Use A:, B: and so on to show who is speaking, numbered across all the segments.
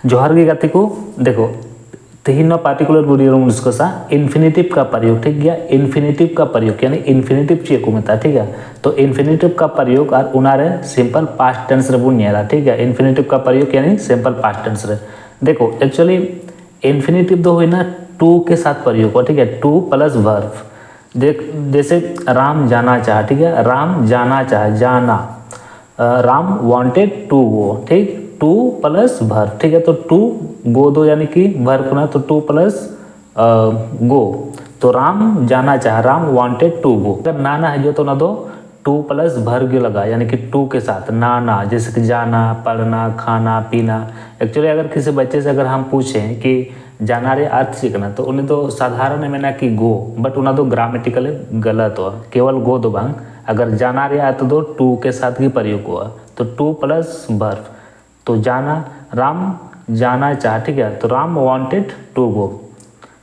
A: जोहार गे गाते को देखो तेहिना पार्टिकुलर वीडियो में डिस्कसा इन्फिनेटिव का प्रयोग, ठीक गया। इन्फिनेटिव का प्रयोग यानी इन्फिनेटिव चेक को मता, ठीक है। तो इन्फिनेटिव का प्रयोग और उनारे सिंपल पास्ट टेंस रे बुन नेला, ठीक है। इन्फिनेटिव का प्रयोग यानी सिंपल पास्ट टेंस रे देखो एक्चुअली इन्फिनेटिव दो हुई ना टू के साथ प्रयोग हो, ठीक है। टू प्लस वर्ब देख जैसे राम जाना चाह, ठीक है। राम जाना चाह, जाना। राम वांटेड टू गो, ठीक। टू प्लस वर्ब, ठीक है। तो टू गो दो यानी कि वर्ब ना, तो टू प्लस गो, तो राम जाना चाह, राम वांटेड टू गो। अगर नाना है जो तो ना दो टू प्लस वर्ब लगा यानी कि टू के साथ नाना, जैसे कि जाना, पढ़ना, खाना, पीना। एक्चुअली अगर किसी बच्चे से अगर हम पूछें कि जाना रे अर्थ सीखना तो उन्हें तो साधारण में ना कि गो, बट उन्हें तो ग्रामेटिकली गलत हो, केवल गो दो बांग। अगर जाना रे अर्थ दो टू के साथ ही प्रयोग हुआ तो टू प्लस वर्ब, तो जाना, राम जाना चाह, ठीक है। तो Ram wanted to go.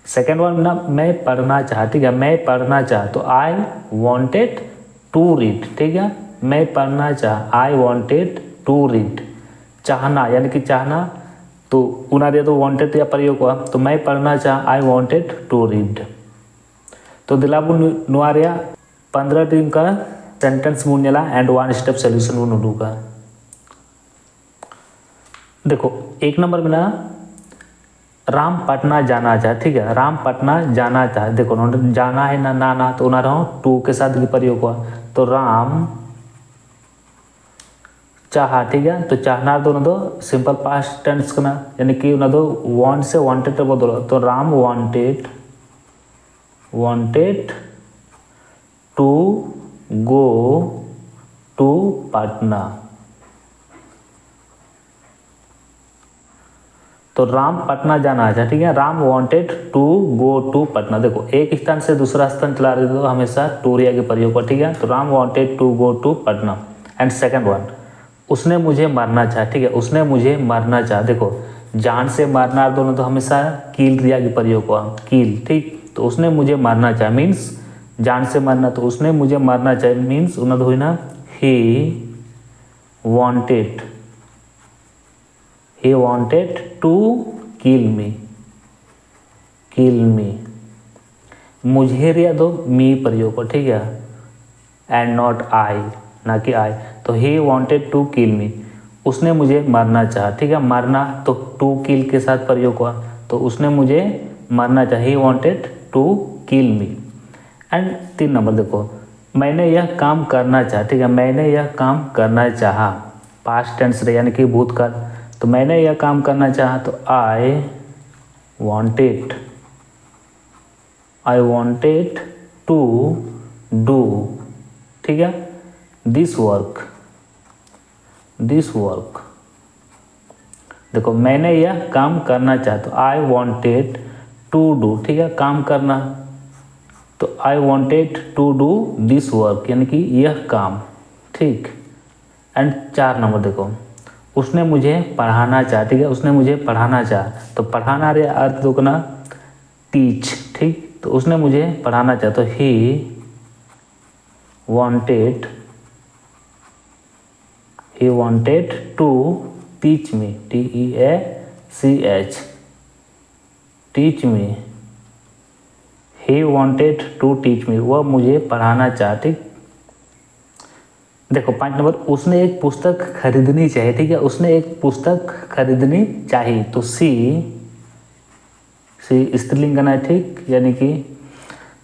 A: Second one ना मैं पढ़ना चाह, ठीक है। मैं पढ़ना चाह तो आई वांटेड टू रीड, ठीक है। मैं पढ़ना चाह, आई वांटेड टू रीड। चाहना यानी कि चाहना, तो उन्हें तो वांटेड या प्रयोग हुआ, तो मैं पढ़ना चाह, आई वांटेड टू रीड। तो दिलाबू नुआरिया 15 टीम का सेंटेंस मुनेला एंड वन स्टेप सोल्यूशन नुडू का। देखो एक नंबर में ना राम पटना जाना चाह, ठीक है। राम पटना जाना चाह, देखो जाना है ना नाना, तो उन्हें टू के साथ भी प्रयोग हुआ, तो राम चाहा, ठीक है। तो चाहना तो उन्हें दो सिंपल पास्ट टेंस करना यानी कि उन्हें दो वांट से वांटेड तो बदलो, तो Ram wanted to go to Patna. तो राम पटना जाना चाह, ठीक है। Ram wanted to go to Patna. देखो एक स्थान से दूसरा स्थान चला रहे तो हमेशा टू रिया के प्रयोग पर, ठीक है। तो Ram wanted to go to Patna. And second one उसने मुझे मारना चाह, ठीक है। उसने मुझे मारना चाह, देखो जान से मारना दोनों तो हमेशा कील क्रिया के प्रयोग हुआ, कील, ठीक। तो उसने मुझे मारना चाह मीन्स जान से मारना, तो उसने मुझे मारना चाह मीन्स उन्हें हुई ना ही वांटेड टू किल मी। मुझे रिया दो मी प्रयोग हो, ठीक है, एंड नॉट आई, ना कि आई। तो ही वांटेड टू किल मी, उसने मुझे मारना चाहा, ठीक है। मारना तो टू किल के साथ प्रयोग हुआ, तो उसने मुझे मारना चाहा, he wanted to kill me. And 3 number देखो मैंने यह काम करना चाहा, ठीक है। मैंने यह काम करना चाहा पास्ट टेंस रे यानी कि भूतकाल, तो मैंने यह काम करना चाहा, तो आई वांटेड टू डू, ठीक है, दिस वर्क। देखो मैंने यह काम करना चाहा, तो आई वांटेड टू डू, ठीक है, काम करना, तो I wanted to do this work यानी कि यह काम, ठीक। एंड 4 नंबर देखो उसने मुझे पढ़ाना चाहा, ठीक है। उसने मुझे पढ़ाना चाहा, तो पढ़ाना रे अर्थ दो ना टीच, ठीक। तो उसने मुझे पढ़ाना चाहा, तो he wanted to teach me, TEACH, teach me. He wanted to teach me, वह मुझे पढ़ाना चाहा, ठीक। देखो 5 नंबर उसने एक पुस्तक खरीदनी चाहिए, ठीक है। उसने एक पुस्तक खरीदनी चाहिए, तो सी स्त्रीलिंग करना है, ठीक, यानी कि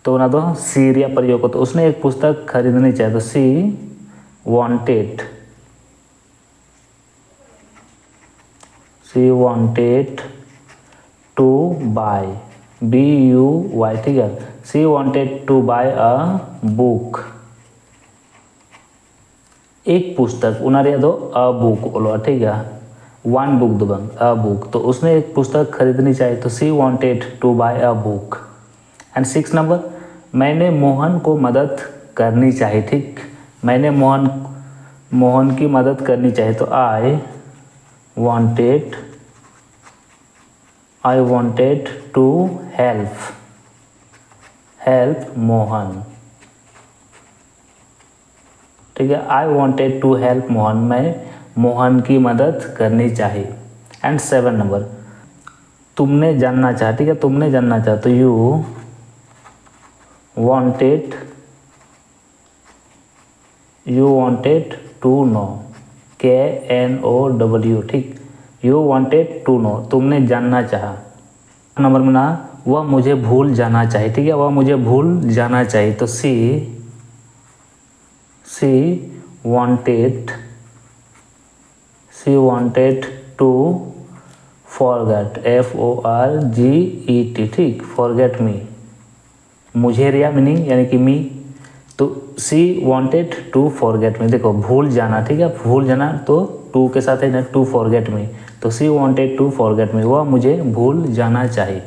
A: तो ना दो सीरिया प्रयोग हो, तो उसने एक पुस्तक खरीदनी चाहिए, तो she wanted to buy, BUY, ठीक है। She wanted to buy a book, एक पुस्तक उन्हें दो अ बुक बोलो, ठीक है। वन बुक दो बंग अ बुक, तो उसने एक पुस्तक खरीदनी चाहिए, तो she wanted to buy a book. And 6 number मैंने मोहन को मदद करनी चाहिए, ठीक। मैंने मोहन की मदद करनी चाहिए, तो I wanted to help Mohan, ठीक है। I wanted to help Mohan, मैं मोहन की मदद करनी चाहिए। एंड 7 नंबर, तुमने जानना चाहा, ठीक है, तुमने जानना चाहा, तो you wanted to know, KNOW, ठीक, यू वांटेड टू नो, तुमने जानना चाहा। नंबर में ना, वह मुझे भूल जाना चाहिए, ठीक है, वह मुझे भूल जाना चाहिए, तो सी wanted टू फॉरगेट, FORGET, ठीक, फॉरगेट मी, मुझे रिया मीनिंग यानी कि मी, तो she wanted to forget me, देखो भूल जाना, ठीक है, भूल जाना तो टू के साथ है ना, टू फॉरगेट मी, तो she wanted to forget me, वह मुझे भूल जाना चाहिए।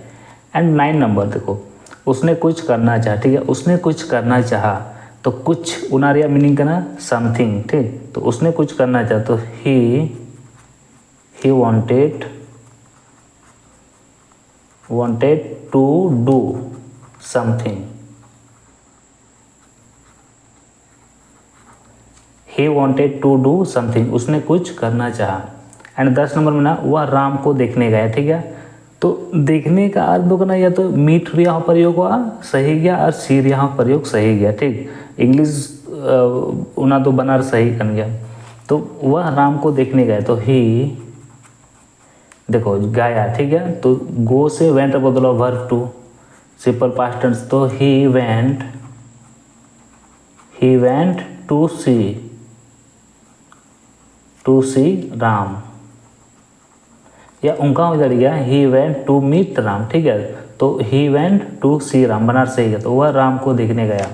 A: एंड 9 नंबर, देखो उसने कुछ करना चाहा, ठीक है, उसने कुछ करना चाहा, तो कुछ उनारिया मीनिंग का ना समथिंग, ठीक, तो उसने कुछ करना चाहा, तो he wanted to do something, he wanted to do something, उसने कुछ करना चाहा। एंड 10 नंबर में ना, वह राम को देखने गया, ठीक है, तो देखने का अर्थ होगा या तो मीट यहाँ प्रयोग हुआ सही गया और सीर यहाँ प्रयोग सही गया, ठीक, इंग्लिश उना तो बनार सही बन गया, तो वह राम को देखने गए, तो ही, देखो गाया, ठीक है, तो गो से वेंट बदलो verb to simple past tense, तो he went to see Ram, या उनका हो जाएगा he went to meet Ram, ठीक है, तो he went to see Ram, बनार सही है, तो वह राम को देखने गया।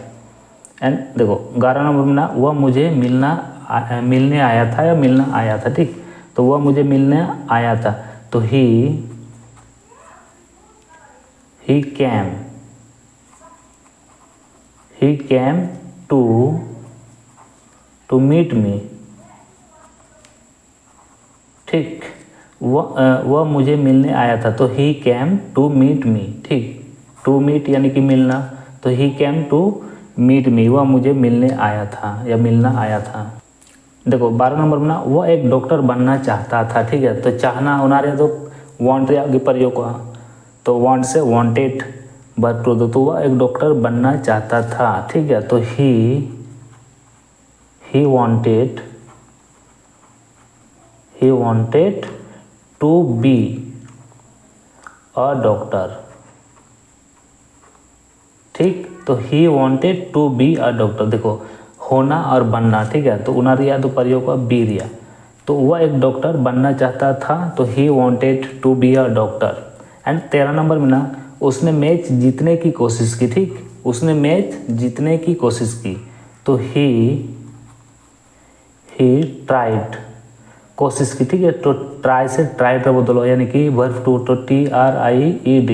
A: एंड देखो 11 नंबर में ना, वह मुझे मिलने आया था या मिलना आया था, ठीक, तो वह मुझे मिलने आया था, तो ही केम टू मीट मी, ठीक, वह मुझे मिलने आया था, तो ही केम टू मीट मी, ठीक, टू मीट यानी कि मिलना, तो ही केम टू मीट मी, वह मुझे मिलने आया था या मिलना आया था। देखो 12 नंबर में ना, वह एक डॉक्टर बनना चाहता था, ठीक है, तो चाहना होना तो वांट आगे प्रयोग हुआ, तो want say wanted verb to दो, तो वह एक डॉक्टर बनना चाहता था, ठीक है, तो he wanted to be a doctor, ठीक, तो he wanted to be a doctor, देखो होना और बनना, ठीक है, तो उनारिया तो प्रयोग हुआ बी रिया, तो वह एक डॉक्टर बनना चाहता था, तो he wanted to be a doctor. And 13 number में ना, उसने मैच जीतने की कोशिश की, ठीक, उसने मैच जीतने की कोशिश की, तो ही ट्राइड, कोशिश की, ठीक है, तो ट्राई से ट्राइड बदलो यानी कि वर्ब टू, तो TRIED,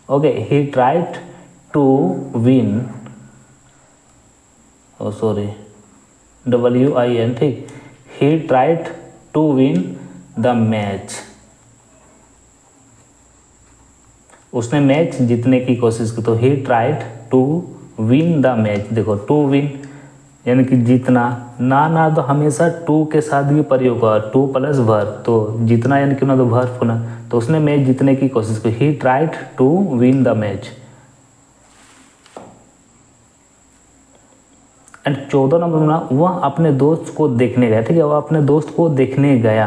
A: okay, he tried to win, WIN, ठीक, he tried to win the match, उसने मैच जीतने की कोशिश की, तो he tried to win the match, देखो टू विन यानी कि जीतना, ना तो हमेशा टू के साथ भी प्रयोग हुआ, टू प्लस वर्ब, तो जीतना यानी कि ना तो वर्ब होना, तो उसने मैच जीतने की कोशिश की, he tried to win the match. And 14 number में ना, वह अपने दोस्त को देखने गया, ठीक है, वह अपने दोस्त को देखने गया,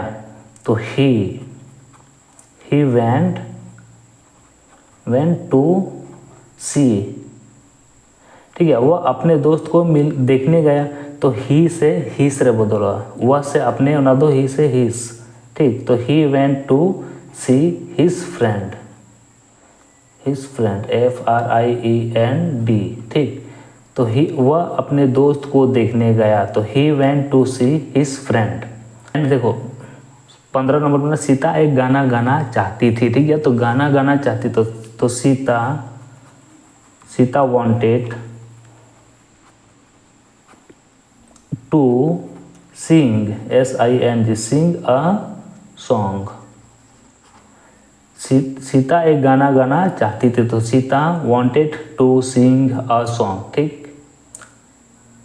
A: तो ही वेंट टू सी, ठीक है, वह अपने दोस्त को देखने गया, तो ही से हिस रे बदला, वह से अपने ना दो ही से हिस, ठीक, तो he went to see his friend, FRIEND, ठीक, तो वह अपने दोस्त को देखने गया, तो he went to see his friend. And देखो 15 नंबर में सीता एक गाना गाना चाहती थी, ठीक है, तो गाना गाना चाहती, तो Sita wanted to sing, SING, sing a song, Sita एक गाना गाना चाहती थी, तो Sita wanted to sing a song, ठीक,